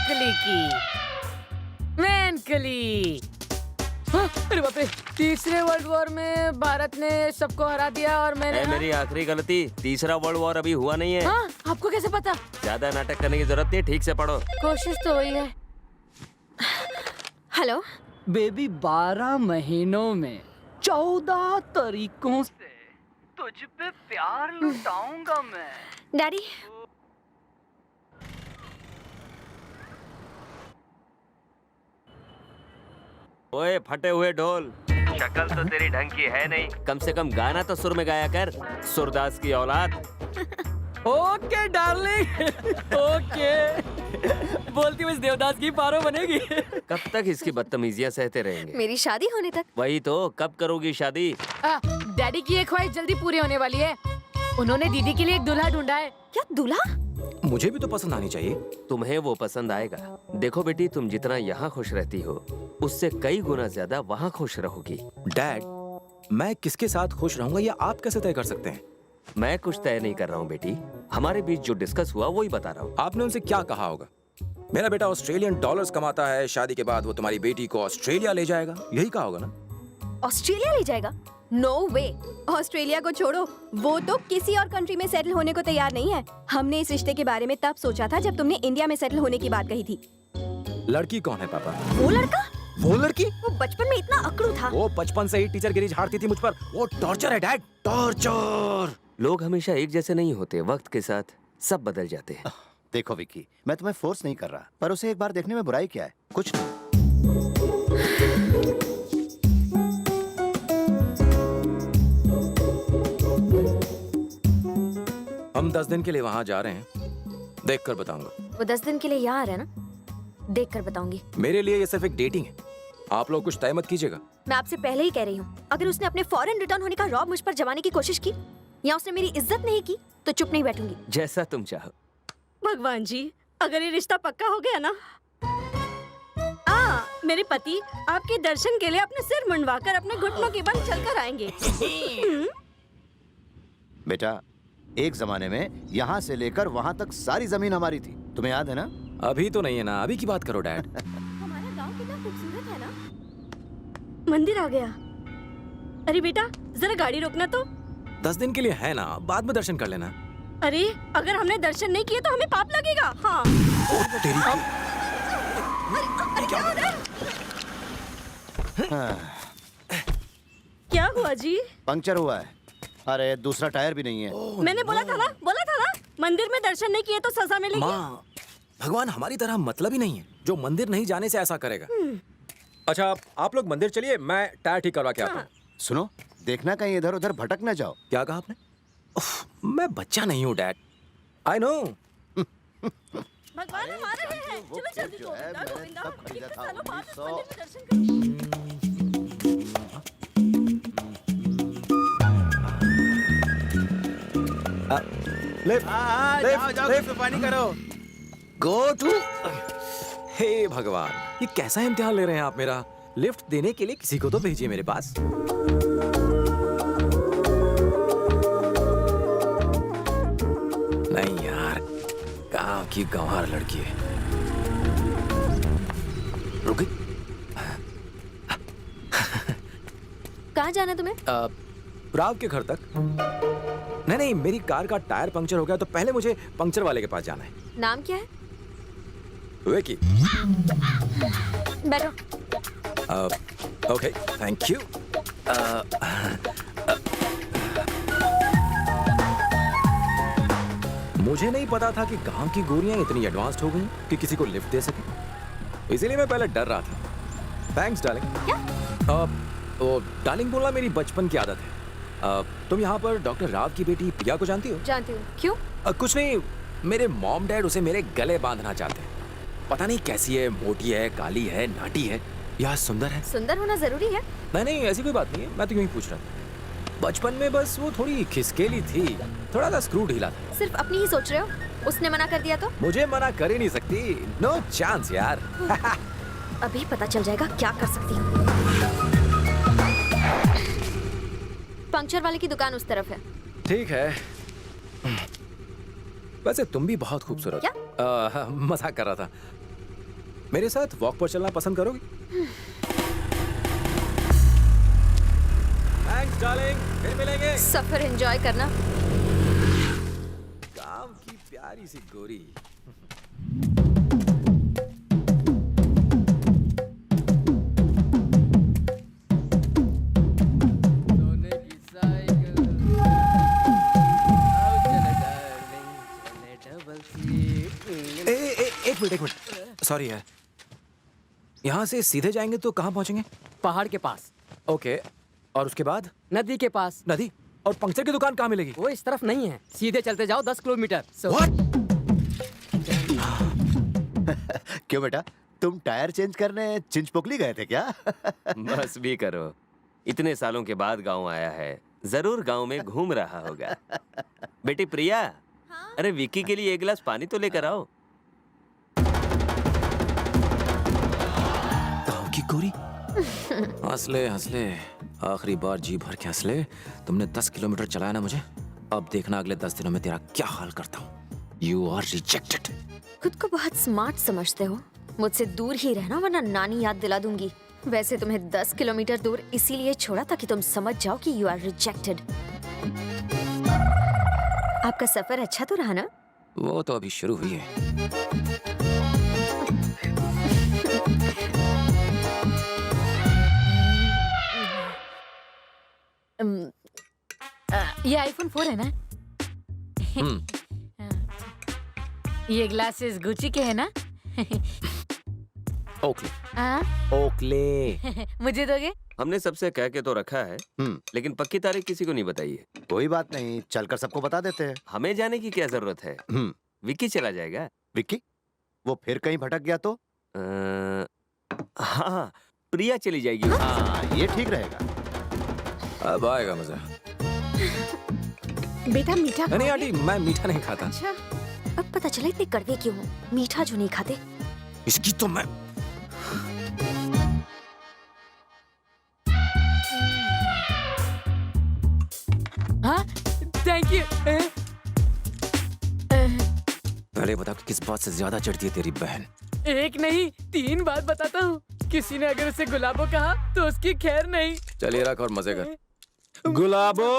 मेनकली की। मेनकली। हाँ, अरे बाप रे, तीसरे वर्ल्ड वॉर में भारत ने सबको हरा दिया और मैंने मेरी आखिरी गलती, तीसरा वर्ल्ड वॉर अभी हुआ नहीं है। हाँ, आपको कैसे पता? ज्यादा नाटक करने की जरूरत नहीं, ठीक से पढ़ो। कोशिश तो वही है। हेलो बेबी, 12 महीनों में 14 तरीकों से तुझ पे प्यार लुटाऊंगा मैं। डैडी। ओए फटे हुए ढोल, शक्ल तो तेरी ढंग की है नहीं, कम से कम गाना तो सुर में गाया कर, सुरदास की औलाद। Okay darling, okay. बोलती हुई इस देवदास की पारो बनेगी। कब तक इसकी बदतमीजियां सहते रहेंगे? मेरी शादी होने तक। वही तो, कब करोगी शादी? डैडी की एक ख्वाहिश जल्दी पूरी होने वाली है। उन्होंने दीदी के लिए एक दूल्हा ढूंढा है। क्या दूल्हा? मुझे भी तो पसंद आनी चाहिए। तुम्हें वो पसंद आएगा। देखो बेटी, तुम जितना यहाँ खुश रहती हो, उससे कई गुना ज्यादा वहाँ खुश रहोगी। डैड, मैं किसके साथ खुश रहूंगा ये आप कैसे तय कर सकते हैं? मैं कुछ तय नहीं कर रहा हूँ बेटी, हमारे बीच जो डिस्कस हुआ वही बता रहा हूँ। आपने उनसे क्या कहा होगा? मेरा बेटा ऑस्ट्रेलियन डॉलर्स कमाता है, शादी के बाद वो तुम्हारी बेटी को ऑस्ट्रेलिया ले जाएगा, यही कहा होगा ना? ऑस्ट्रेलिया ले जाएगा? नो वे। ऑस्ट्रेलिया को छोड़ो, वो तो किसी और कंट्री में सेटल होने को तैयार नहीं है। हमने इस रिश्ते के बारे में तब सोचा था जब तुमने इंडिया में सेटल होने की बात कही थी। लड़की कौन है पापा? वो लड़का? वो लड़की? वो बचपन में इतना अकड़ू था। वो बचपन से ही टीचर गिरी झाड़ती थी मुझ पर। वो टॉर्चर है डैड, टॉर्चर। लोग हमेशा एक जैसे नहीं होते, वक्त के साथ सब बदल जाते हैं। देखो विक्की, मैं तुम्हें फोर्स नहीं कर रहा, पर उसे एक बार देखने में बुराई क्या है? कुछ नहीं। हम 10 दिन के लिए वहाँ जा रहे हैं, देखकर बताऊंगा। वो 10 दिन के लिए यहाँ आ रहा है ना? देख कर बताऊंगी। मेरे लिए ये सिर्फ एक डेटिंग है, आप लोग कुछ तय मत कीजिएगा। मैं आपसे पहले ही कह रही हूँ, अगर उसने अपने फॉरेन रिटर्न होने का रौब मुझ पर जमाने की कोशिश की या उसने मेरी इज्जत नहीं की तो चुप नहीं बैठूंगी। जैसा तुम चाहो। भगवान जी, अगर ये रिश्ता पक्का हो गया ना, मेरे पति आपके दर्शन के लिए अपने सिर मुंडवाकर अपने घुटनों के बल चलकर आएंगे। बेटा, एक जमाने में यहाँ से लेकर वहाँ तक सारी जमीन हमारी थी, तुम्हें याद है ना? अभी तो नहीं है ना, अभी की बात करो डैड। हमारा गांव कितना खूबसूरत है ना? मंदिर आ गया। अरे बेटा, जरा गाड़ी रोकना तो। 10 दिन के लिए है ना, बाद में दर्शन कर लेना। अरे अगर हमने दर्शन नहीं किए तो हमें पाप लगेगा। हाँ। तेरी क्या हो रहा है? क्या हुआ जी? पंक्चर हुआ है। अरे दूसरा टायर भी नहीं है। मैंने बोला था ना, मंदिर में दर्शन नहीं किए तो सजा मिलेगी। माँ, भगवान हमारी तरह मतलब ही नहीं है जो मंदिर नहीं जाने से ऐसा करेगा। अच्छा, आप लोग मंदिर चलिए, मैं टायर ठीक करवा के आता हूँ। सुनो, देखना कहीं इधर उधर भटक न जाओ। क्या कहा आपने? मैं बच्चा नहीं हूँ डैड, आई नो। भगवान हमारे हैं। चलो जल्दी जो है, मैंने गोविंदा, तब खरीदा था, सालों बाद इस 1900 मंदिर में दर्शन करो। लिफ्ट पानी करो। Go to. हे भगवान, ये कैसा इम्तिहान ले रहे हैं आप मेरा? लिफ्ट देने के लिए किसी को तो भेजिए मेरे पास। नहीं यार, गांव की गंवार लड़की है। रुक गई। कहाँ जाना है तुम्हें? राव के घर तक। नहीं, मेरी कार का टायर पंक्चर हो गया तो पहले मुझे पंक्चर वाले के पास जाना है। नाम क्या है? विकी। बैठो। Okay, thank you. मुझे नहीं पता था कि गांव की गोरियां इतनी एडवांस्ड हो गई कि किसी को लिफ्ट दे सके, इसीलिए मैं पहले डर रहा था। Thanks darling. क्या? वो डार्लिंग बोलना मेरी बचपन की आदत है। तुम यहाँ पर डॉक्टर राव की बेटी प्रिया को जानती हो? जानती हूँ। क्यों? कुछ नहीं, मेरे मॉम डैड उसे मेरे गले बांधना चाहते हैं। पता नहीं कैसी है, मोटी है, काली है, नाटी है या सुंदर है। सुंदर होना जरूरी है? नहीं, ऐसी कोई बात नहीं है, मैं तो यूं ही पूछ रहा था। बचपन में बस वो थोड़ी खिसकेली थी, थोड़ा सा स्क्रू ढीला था। सिर्फ अपनी ही सोच रहे हो? उसने मना कर दिया तो? मुझे मना कर ही नहीं सकती, नो चांस यार। अभी पता चल जाएगा क्या कर सकती हूँ। पंक्चर वाले की दुकान उस तरफ है। ठीक है। वैसे तुम भी बहुत खूबसूरत। क्या? मजाक कर रहा था। मेरे साथ वॉक पर चलना पसंद करोगी? थैंक्स डार्लिंग, फिर मिलेंगे। सफर एंजॉय करना। काम की प्यारी सी गोरी। एक मिनट सॉरी यार, यहाँ से सीधे जाएंगे तो कहाँ पहुँचेंगे? पहाड़ के पास, ओके, और उसके बाद? नदी के पास। नदी? और पंक्चर की दुकान कहाँ मिलेगी? वो इस तरफ नहीं है, सीधे चलते जाओ 10 किलोमीटर। What? क्यों बेटा, तुम टायर चेंज करने चिंचपोकली गए थे क्या? बस भी करो, इतने सालों के बाद गांव आया है, जरूर गांव में घूम रहा होगा। बेटी प्रिया, अरे विक्की के लिए एक गिलास पानी तो लेकर आओ। गाँव की गोरी। हंसले हंसले, आखिरी बार जी भर के हंसले। तुमने 10 किलोमीटर चलाया ना मुझे, अब देखना अगले 10 दिनों में तेरा क्या हाल करता हूँ। You are rejected. खुद को बहुत स्मार्ट समझते हो। मुझसे दूर ही रहना वरना नानी याद दिला दूंगी। वैसे तुम्हें 10 किलोमीटर दूर इसीलिए छोड़ा ताकि तुम समझ जाओ कि यू आर रिजेक्टेड। आपका सफर अच्छा तो रहा ना? वो तो अभी शुरू हुई है। ये आईफोन 4 है ना? ये ग्लासेस गुची के है ना? ओकले। हाँ? ओकले। मुझे दोगे? हमने सबसे कह के तो रखा है, लेकिन पक्की तारीख किसी को नहीं बताई है। कोई बात नहीं, चलकर सबको बता देते हैं। हमें जाने की क्या जरूरत है, विक्की चला जाएगा। विक्की? वो फिर कहीं भटक गया तो? हाँ, प्रिया चली जाएगी। हाँ, ये ठीक रहेगा। अब आएगा मजा। बेटा मीठा नहीं आंटी, मैं मीठा नहीं खाता। अच्छा, अब पता चला इतने कड़वे क्यों हो। मीठा जो नहीं खाते। इसकी तो मैं हाँ, थैंक यू। पहले बता कि किस बात से ज्यादा चढ़ती है तेरी बहन? एक नहीं 3 बात बताता हूँ। किसी ने अगर उसे गुलाबो कहा तो उसकी खैर नहीं। चलिए रख और मजे कर। गुलाबो,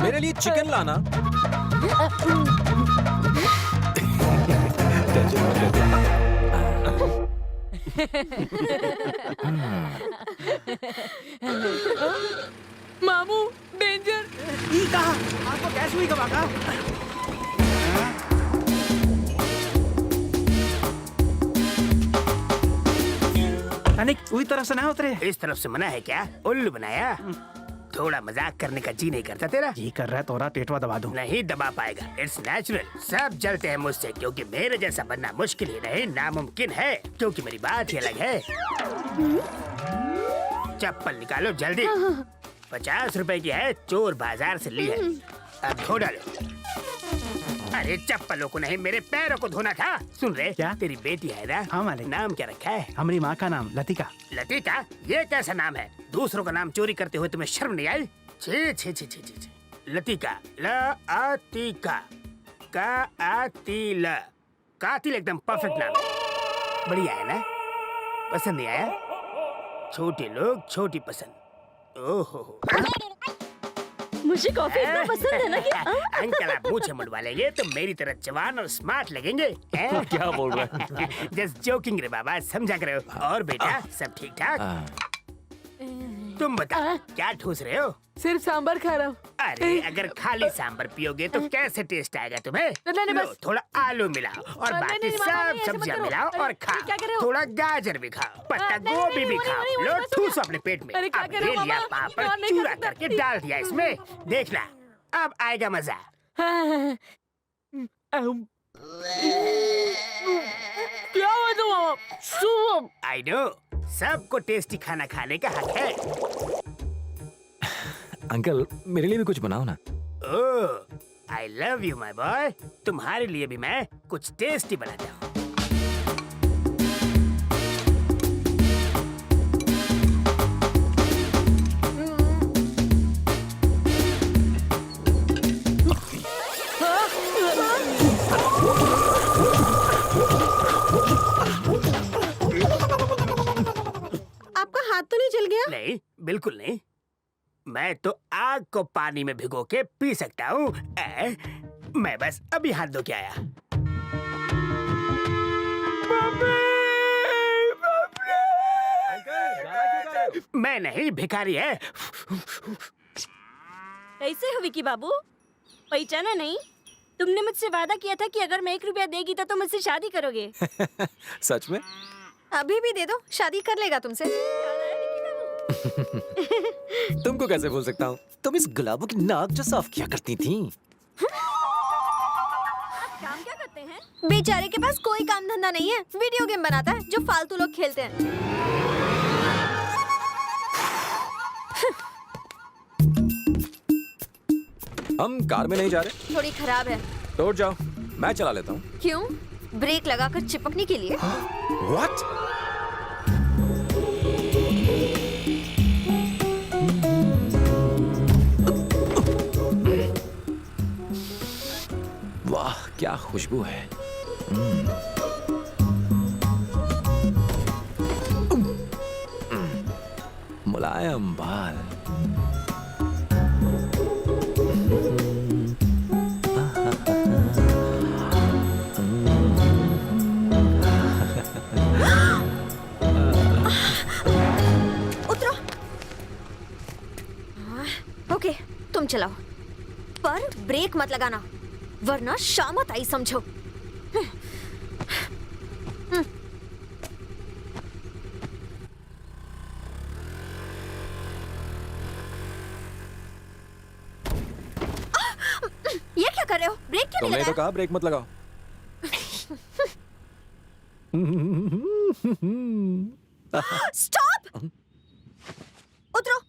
मेरे लिए चिकन लाना। मामू डेंजर। आपको कैश हुई कमा का? अनिक उसी तरफ से ना उतरे। इस तरफ से मना है क्या? उल्लू बनाया? थोड़ा मजाक करने का जी नहीं करता तेरा? जी कर रहा है, तोरा पेटवा दबा दूं। नहीं दबा पाएगा, इट्स नेचुरल। सब जलते हैं मुझसे क्योंकि मेरे जैसा बनना मुश्किल ही नहीं नामुमकिन है, क्योंकि मेरी बात ही अलग है। चप्पल निकालो जल्दी। 50 रुपए की है, चोर बाजार से ली है। अब धो डालो। अरे चप्पलों को नहीं, मेरे पैरों को धोना था। सुन रहे क्या? तेरी बेटी है ना? हाँ मालिक। नाम क्या रखा है? हमारी माँ का नाम लतिका। लतिका? ये कैसा नाम है? दूसरों का नाम चोरी करते हुए तुम्हें शर्म नहीं आई? छी छी छी छी छी। लतिका, ल-आ-ती-का, का-आ-ती-ल। कातिल एकदम परफेक्ट नाम है। बढ़िया है ना? पसंद नहीं आया? छोटे लोग छोटी पसंद। ओहो। मुझे कॉफी इतना पसंद है ना कि अंकल आप मुझे मुड़वा लेंगे तो मेरी तरह जवान और स्मार्ट लगेंगे। क्या बोल रहा है? जस्ट जोकिंग रे बाबा, समझा करो। और बेटा सब ठीक ठाक? तुम बता क्या ठूस रहे हो? सिर्फ सांबर खा रहा हूँ। अरे अगर खाली सांबर पियोगे तो कैसे टेस्ट आएगा तुम्हें? नहीं, लो, बस। थोड़ा आलू मिलाओ और नहीं, बाकी नहीं, मामा, सब ऐसे मत सब्जियां करो। मिलाओ और अरे, खाओ। क्या कर रहे हो? थोड़ा गाजर भी खाओ, पत्ता नहीं, गोभी नहीं, भी नहीं, खाओ। नहीं, लो बस हो ठूसो गया। अपने पेट में। अरे, क्या अब कर रहे हो, ले लिया मामा? पापड़, और नहीं खा चूरा सकता। करके डाल दिया इसमें। देखना अब आएगा मजा। क्या हुआ तुम मामा? सूप। आई नो, सबको टेस्टी खाना खाने का हक है। अंकल मेरे लिए भी कुछ बनाओ ना। Oh, I love you my boy. तुम्हारे लिए भी मैं कुछ टेस्टी बनाता हूँ। बिल्कुल नहीं। मैं तो आग को पानी में भिगो के पी सकता हूँ। मैं बस अभी हाथ धो के आया। मैं नहीं, भिखारी है। कैसे हो विकी बाबू, पहचाना नहीं? तुमने मुझसे वादा किया था कि अगर मैं 1 रुपया देगी तो तुम मुझसे शादी करोगे। सच में? अभी भी दे दो, शादी कर लेगा तुमसे। तुमको कैसे भूल सकता हूँ? तुम इस गुलाबों की नाक जो साफ किया करती थी। काम क्या करते हैं? बेचारे के पास कोई काम धंधा नहीं है, वीडियो गेम बनाता है जो फालतू लोग खेलते हैं। हम कार में नहीं जा रहे। थोड़ी खराब है। तो उठ जाओ, मैं चला लेता हूँ। क्यों? ब्रेक लगाकर चिपकने के लिए? What? वाह, क्या खुशबू है। मुलायम बाल। उतरो। ओके, तुम चलाओ, पर ब्रेक मत लगाना, वरना शामत आई समझो। ये क्या कर रहे हो? ब्रेक क्यों नहीं तुमने तो लगाया? कहा ब्रेक मत लगाओ। स्टॉप! उतरो।